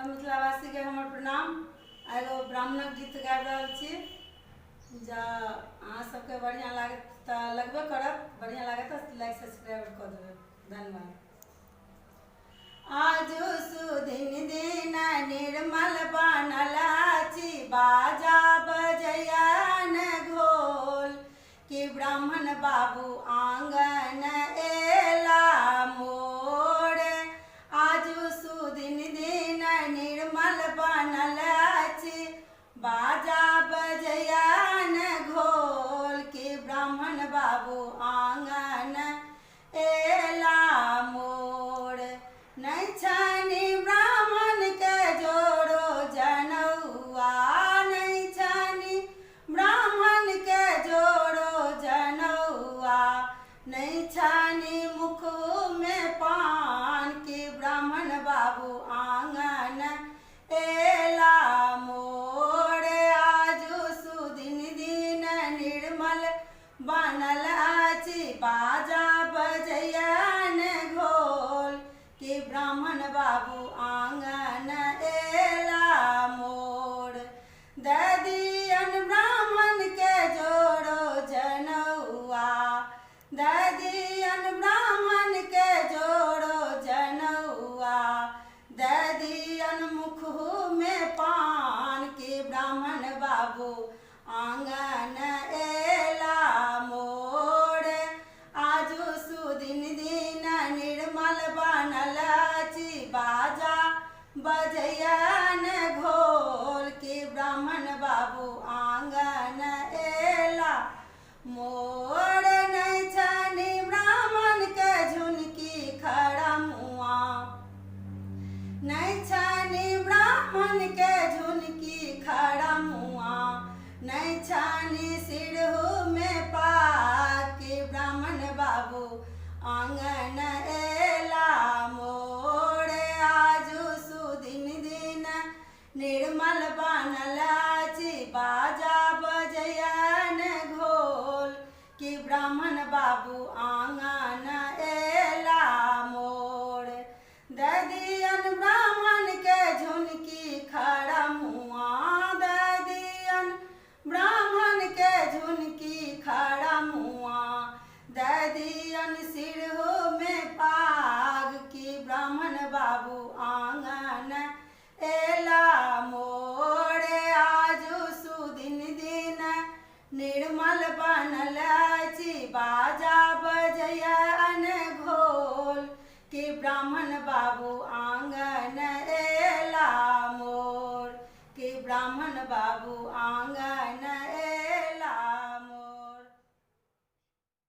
सब मिथिलावासी के हमर प्रणाम। एगो ब्राह्मणक गीत गाबि रहल छी। जा अहाँ सबके बढ़िया लागत तऽ लगबे करत, बढ़िया लागत तऽ लाइक सब्सक्राइब कऽ देबै। धन्यवाद। आजु सुदिन दिन निर्मल बनल अछि, बाजा बजैयन घोल कि ब्राह्मण बाबू आंगन एला मोर। आजु सुदिन दिन निर्मल बनल अछि, बाजा बजैयन घोल कि ब्राह्मण बाबू आंगन एला मोर। नहि छनि ब्राह्मण के जोड़ो जनौआ, नहि छनि ब्राह्मण के जोड़ो जनौआ, नहि छनि मुख में पान कि ब्राह्मण बाबू आंगन एला मोर। आजु सुदिन दिन निर्मल बनल अछि, बाजा बजैयन घोल कि ब्राह्मण बाबू आंगन एला मोर। ददियन ब्राह्मण के जोड़ो जनौआ, ददियन ब्राह्मण के जोड़ो जनौआ, ददियन मुख में पान कि ब्राह्मण बाबू आंगन एला मोर। आजु सुदिन दिन निर्मल बनल अछि, बाजा बजैयन घोल कि ब्राह्मण बाबू आंगन एला मोर। नहि छनि ब्राह्मण के झुनकी खड़मुआ, नहि छनि ब्राह्मण के झुनकी खड़मुआ, नहि छनि सिरहु में पाग कि ब्राह्मण बाबू आंगन एला मोर। आजु सुदिन दिन निर्मल बनल अछि, बाजा बजैयन घोल कि ब्राह्मण बाबू आंगन एला मोर। ददियन ब्राह्मण के झुनकी खड़मुआ, ददियन ब्राह्मण के झुनकी खड़मुआ, ददियन सिरहु में पाग कि ब्राह्मण बाबू आंगन एला मोर। आजु सुदिन दिन निर्मल बनल अछि, बाजा बजैयन घोल कि ब्राह्मण बाबू आंगन एला मोर, कि ब्राह्मण बाबू आंगन